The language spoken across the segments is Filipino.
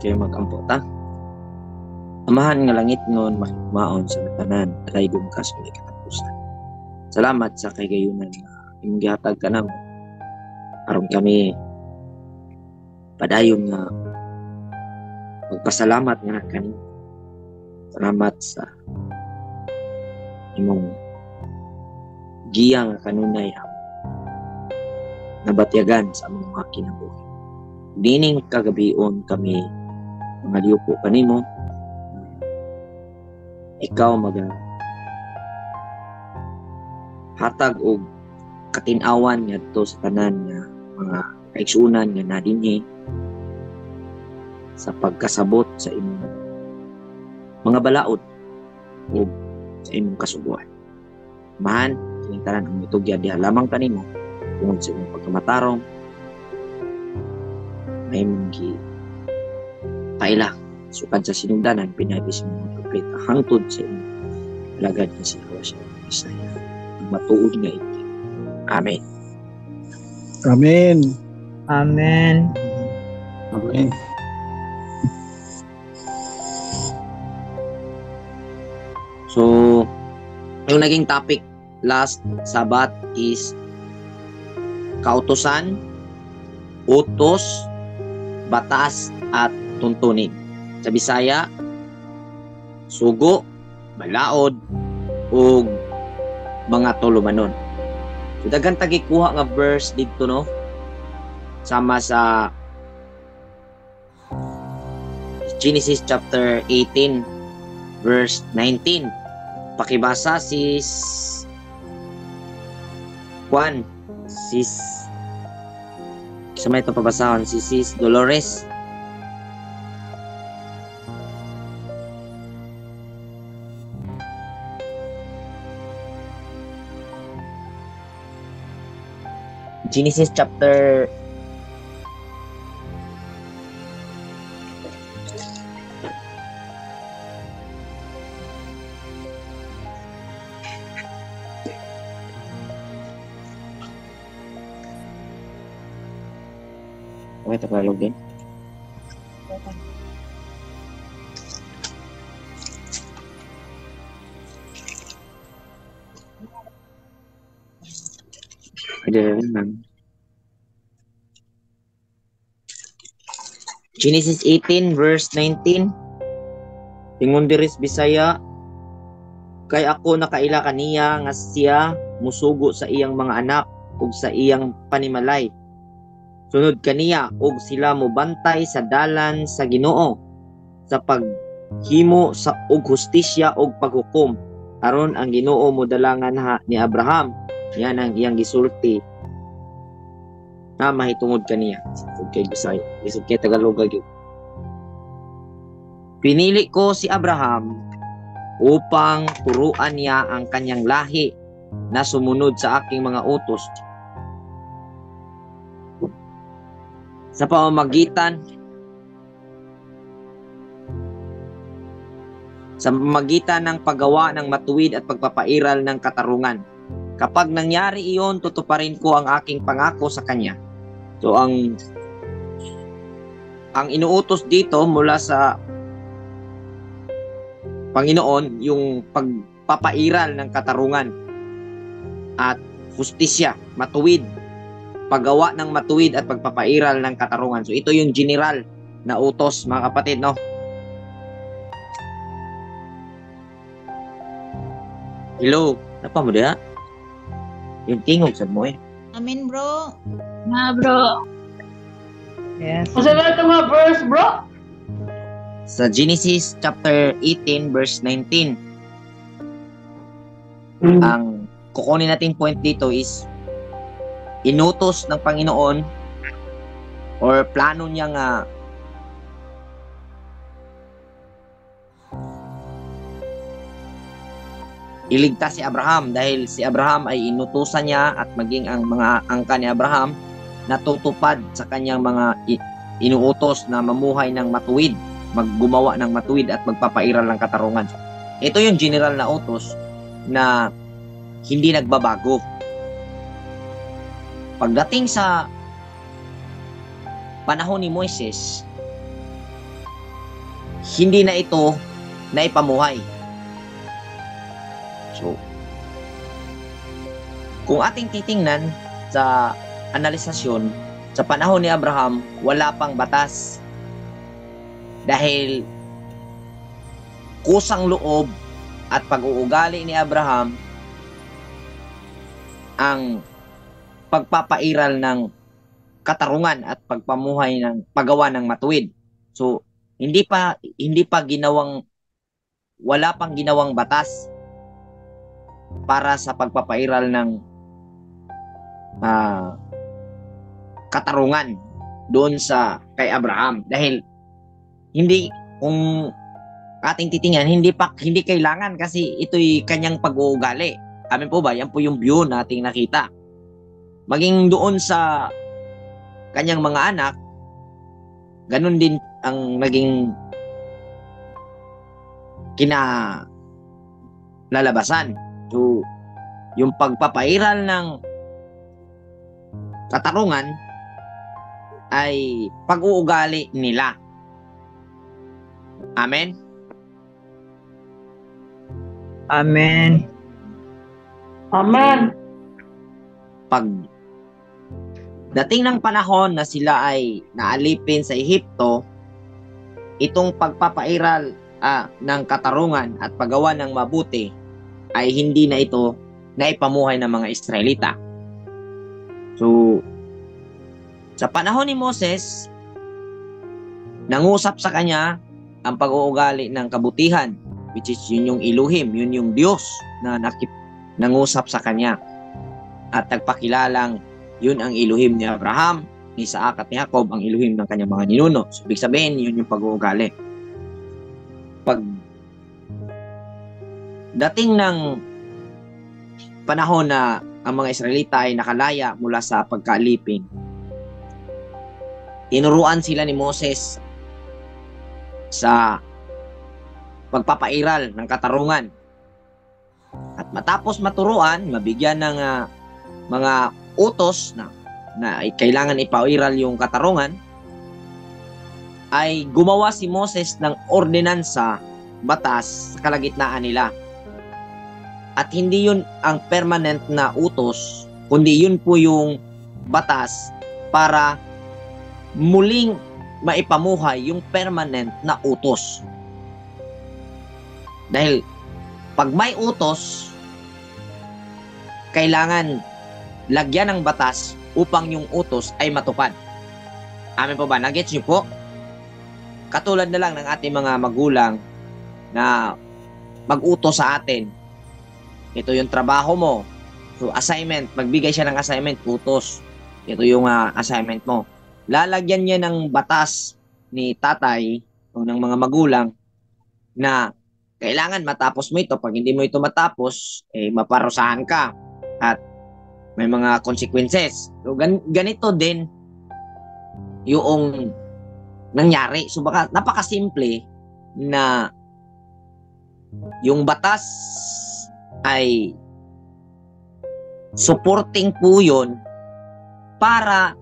Kaya mag-ampo ta. Amahan nga langit ngon makikmaon sa tanan, dayon ka sa may katapusan. Salamat sa kagayunan na imong gihatag ka namo. Aron kami padayon nga magpasalamat nga kanimo. Salamat sa imong giyang kanunay nabatyagan sa among mga kinabuhi. Dining kagabion kami mga liupo kanimo. Ikaw hatag og katin-awan ngadto sa tanan nga mga kaigsunan nga nadinhi sa pagkasabot sa imong mga balaod o sa imong kasubuan. Man, kining tanan ang mitugya diha lamang kanimo tungod sa imong pagkamatarong may mong paila sukad sa sinugdanan pinaagi sa mga propeta hangtod sa imong lagad nga si Jose Isaya ang matuod nga iti. Amen. Amen. Amen. Amen. So, yung naging topic last Sabat is kautusan, utos, batas at tuntunin. Sa Bisaya, sugo, balaod, ug mga tulumanon. So, daghang tagikuha nga verse dito, no? Sama sa Genesis chapter 18 verse 19. Pakibasa sis Juan, sis sa may ito pabasahon, si sis Dolores. Genesis chapter 'Wait, Tagalog din. Genesis 18 verse 19. Tingon diris Bisaya, kay ako nakaila kaniya nga siya musugo sa iyang mga anak ug sa iyang panimalay. Sunod kaniya ug sila mobantay sa dalan sa Ginoo sa paghimo sa ug hustisya ug paghukom aron ang Ginoo modalangan ni Abraham. Yan ang iyang gisulti na mahitungod kaniya. Ug kay Bisaya, isig kay Tagalog gyud. Pinili ko si Abraham upang turuan niya ang kanyang lahi na sumunod sa aking mga utos sa pamamagitan ng paggawa ng matuwid at pagpapairal ng katarungan. Kapag nangyari iyon, tutuparin ko ang aking pangako sa kanya. So ang inuutos dito mula sa Panginoon yung pagpapairal ng katarungan at justisya, matuwid, paggawa ng matuwid at pagpapairal ng katarungan. So ito yung general na utos, mga kapatid, no? Hello, napa mo diha? Yung tingog sa mo eh. Amen, bro. Nga, bro. Yes. Masala ito mga verse, bro. Sa Genesis chapter 18 verse 19. Ang kukunin nating point dito is inutos ng Panginoon or plano niya nga iligtas si Abraham dahil si Abraham ay inutusan niya at maging ang mga angka ni Abraham natutupad sa kanyang mga inuutos na mamuhay ng matuwid, maggumawa ng matuwid at magpapairal ng katarungan. Ito yung general na utos na hindi nagbabago. Pagdating sa panahon ni Moises, hindi na ito naipamuhay. So, kung ating titingnan sa analisasyon, sa panahon ni Abraham, wala pang batas. Dahil kusang loob at pag-uugali ni Abraham ang pagpapairal ng katarungan at pagpamuhay ng paggawa ng matuwid. So, hindi pa wala pang ginawang batas para sa pagpapairal ng katarungan doon sa kay Abraham. Dahil hindi, kung ating titingnan, hindi kailangan kasi ito'y kanyang pag-uugali. Amin po ba? Yan po yung view nating nakita. Maging doon sa kanyang mga anak, ganun din ang naging kinalalabasan. So, yung pagpapairal ng katarungan ay pag-uugali nila. Amen? Amen. Amen. Pag dating ng panahon na sila ay naalipin sa Ehipto, itong pagpapairal ng katarungan at paggawa ng mabuti ay hindi na ito naipamuhay ng mga Israelita. So, sa panahon ni Moses, nangusap sa kanya ang pag-uugali ng kabutihan, which is yun yung Elohim, yun yung Diyos na nangusap sa kanya. At nagpakilalang yun ang Elohim ni Abraham, ni Isaac at ni Jacob, ang Elohim ng kanyang mga ninuno. So, ibig sabihin, yun yung pag-uugali. Pag dating ng panahon na ang mga Israelita ay nakalaya mula sa pagkaalipin, tinuruan sila ni Moses sa pagpapairal ng katarungan. At matapos maturuan, mabigyan ng mga utos na kailangan ipairal yung katarungan, ay gumawa si Moses ng ordinansa, batas sa kalagitnaan nila. At hindi yun ang permanent na utos, kundi yun po yung batas para muling maipamuhay yung permanent na utos. Dahil pag may utos, kailangan lagyan ng batas upang yung utos ay matupad. Amin po ba? Nagets niyo po? Katulad na lang ng ating mga magulang na mag-utos sa atin. Ito yung trabaho mo. So, assignment. Magbigay siya ng assignment, utos. Ito yung assignment mo. Lalagyan niya ng batas ni tatay o ng mga magulang na kailangan matapos mo ito. Pag hindi mo ito matapos, maparusahan ka at may mga consequences. So, ganito din yung nangyari. So, baka napakasimple na yung batas ay supporting po yun para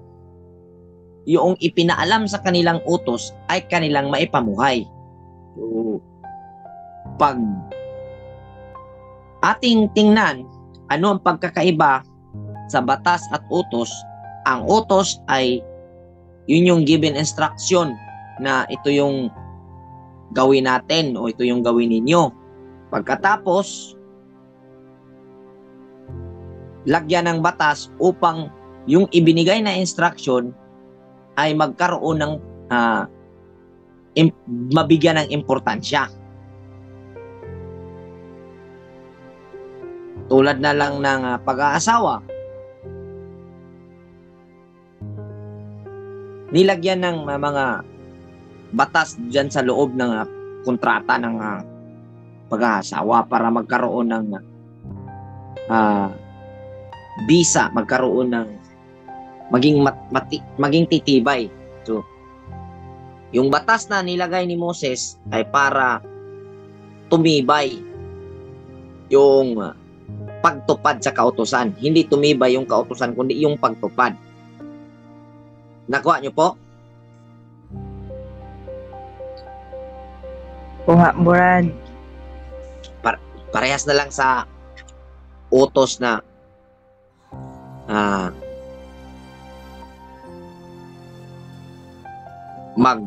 yung ipinaalam sa kanilang utos ay kanilang maipamuhay. So, pag ating tingnan ano ang pagkakaiba sa batas at utos, ang utos ay yun yung given instruction na ito yung gawin natin o ito yung gawin ninyo. Pagkatapos, lagyan ng batas upang yung ibinigay na instruction ay magkaroon ng mabigyan ng importansya. Tulad na lang ng pag-aasawa. Nilagyan ng mga batas dyan sa loob ng kontrata ng pag-aasawa para magkaroon ng bisa, magkaroon ng maging titibay. So, yung batas na nilagay ni Moses ay para tumibay yung pagtupad sa kautusan. Hindi tumibay yung kautusan, kundi yung pagtupad. Nakuha nyo po? Kuha Brad. Parehas na lang sa utos na mag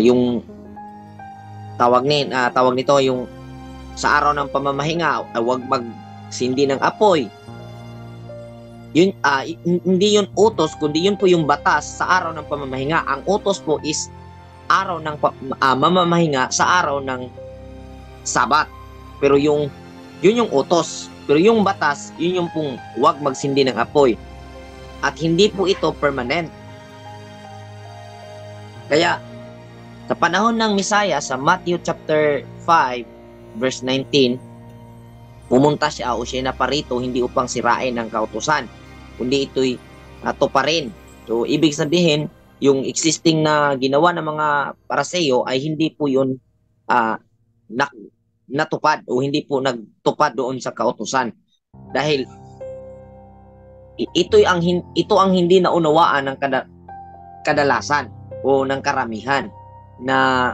yung tawag nito yung sa araw ng pamamahinga, huwag magsindi ng apoy. Yun hindi yun utos, kundi yun po yung batas sa araw ng pamamahinga. Ang utos po is araw ng mamamahinga sa araw ng Sabat. Pero yun yung utos. Pero yung batas, yun yung pong huwag magsindi ng apoy. At hindi po ito permanent. Kaya sa panahon ng Misaya sa Matthew chapter 5 verse 19, pumunta siya o siya na parito hindi upang sirain ang kautusan, kundi ito'y tuparin. So ibig sabihin, yung existing na ginawa ng mga Pariseo ay hindi po yun natupad o hindi po nagtupad doon sa kautusan. Dahil ito ang hindi naunawaan ng kadalasan o ng karamihan na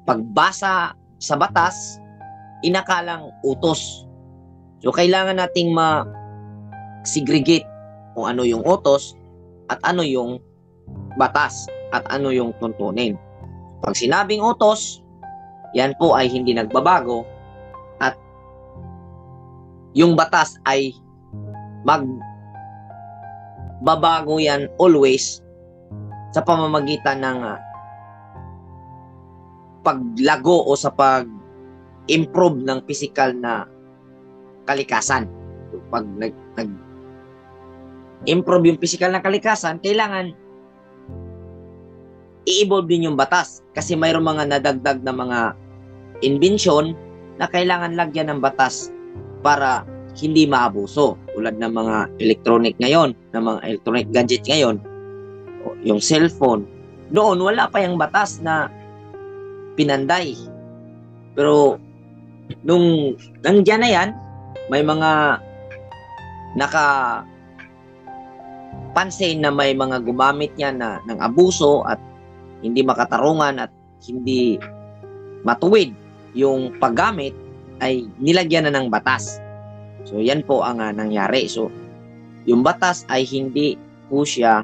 pagbasa sa batas inakalang utos. So kailangan nating ma-segregate kung ano yung utos at ano yung batas at ano yung tuntunin. Pag sinabing utos, yan po ay hindi nagbabago at yung batas ay magbabago yan always sa pamamagitan ng paglago o sa pag-improve ng physical na kalikasan. Pag nag-improve yung physical na kalikasan, kailangan i-evolve din yung batas kasi mayroong mga nadagdag na mga invention na kailangan lagyan ng batas para hindi maabuso, tulad ng mga electronic ngayon, ng mga electronic gadget ngayon, yung cellphone. Noon wala pa yung batas na pinanday, pero nung nandiyan na yan, may mga nakapansin na may mga gumamit niya ng abuso at hindi makatarungan at hindi matuwid yung paggamit, ay nilagyan na ng batas. So yan po ang nangyari. So yung batas ay hindi po siya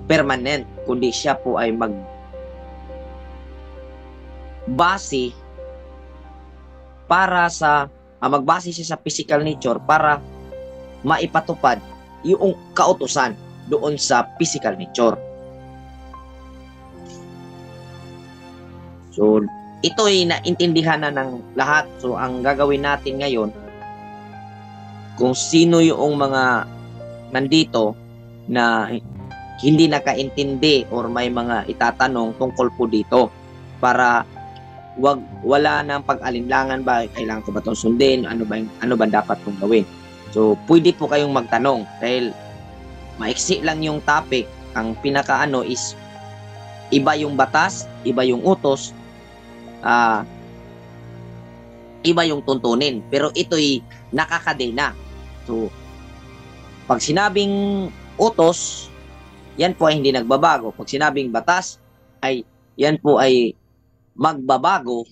permanent, kundi siya po ay magbase siya sa physical nature para maipatupad yung kautusan doon sa physical nature. So ito'y naintindihan na ng lahat. So ang gagawin natin ngayon, kung sino yung mga nandito na hindi nakaintindi or may mga itatanong tungkol po dito, para wala nang pag-alinlangan ba, kailangan ko ba itong sundin, ano ba dapat kong gawin. So pwede po kayong magtanong dahil maiksi lang yung topic. Ang pinakaano is iba yung batas, iba yung utos, iba yung tuntunin, pero ito'y nakakadena. So pag sinabing utos, yan po ay hindi nagbabago. Pag sinabing batas, ay yan po ay magbabago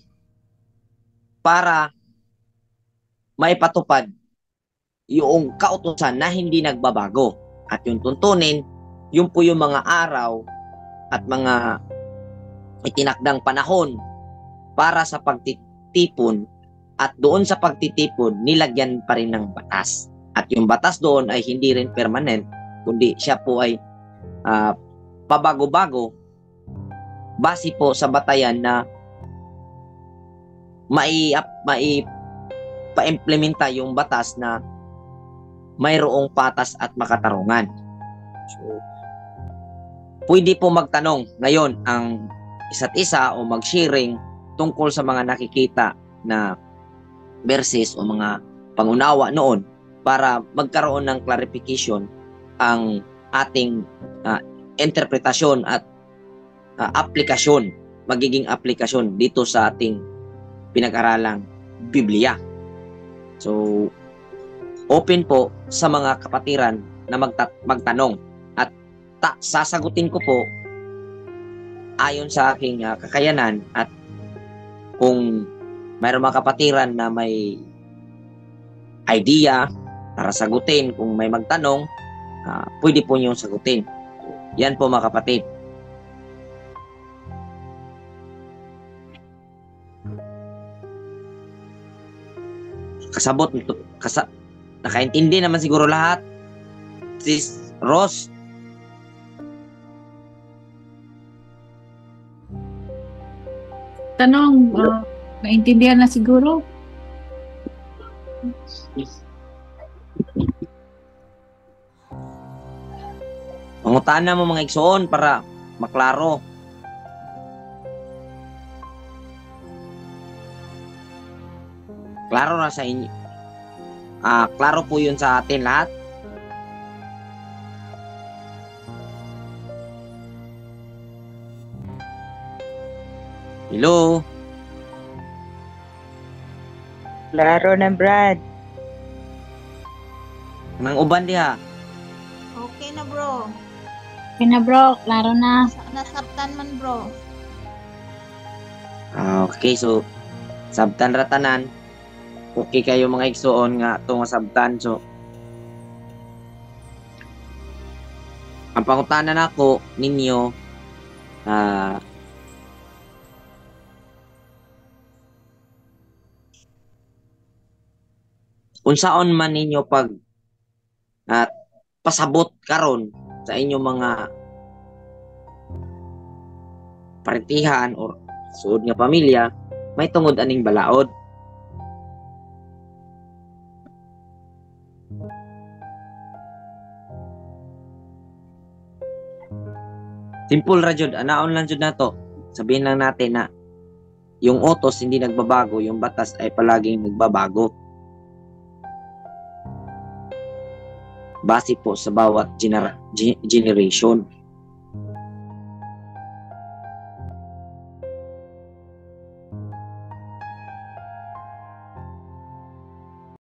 para maipatupad yung kautusan na hindi nagbabago. At yung tuntunin, yun po yung mga araw at mga itinakdang panahon para sa pagtitipon, at doon sa pagtitipon, nilagyan pa rin ng batas. At yung batas doon ay hindi rin permanent, kundi siya po ay pabago-bago base po sa batayan na pa-implementa yung batas na mayroong patas at makatarungan. So, pwede po magtanong ngayon ang isa't isa o mag-sharing tungkol sa mga nakikita na verses o mga pangunawa noon para magkaroon ng clarification ang ating interpretasyon at magiging aplikasyon dito sa ating pinag-aralang Biblia. So, open po sa mga kapatiran na magtanong at sasagutin ko po ayon sa aking kakayanan, at kung mayroong mga kapatiran na may idea para sagutin, kung may magtanong, pwede po niyong sagutin. Yan po mga kapatid. Kasabot, nakaintindi naman siguro lahat. Sis Rose. Tanong, naintindihan na siguro? Pangutanan mo mga igsoon para maklaro. Klaro na sa inyo. Klaro po yun sa atin lahat. Hello? Klaro na, Brad. Nang uban diha. Okay na bro. Okay na bro, klaro na. Nasabtan man bro. Okay, so sabtan ratanan. Okay kayo mga igsoon nga ito nga sabtan. So ang pangutanan ako ninyo, unsaon man ninyo pag pasabot karon sa inyong mga parentihan or suod nga pamilya, may tungod aning balaod. Simple ra jud, anaon lang jud nato. Sabihin lang natin na yung utos hindi nagbabago, yung batas ay palaging nagbabago. Base po sa bawat generation.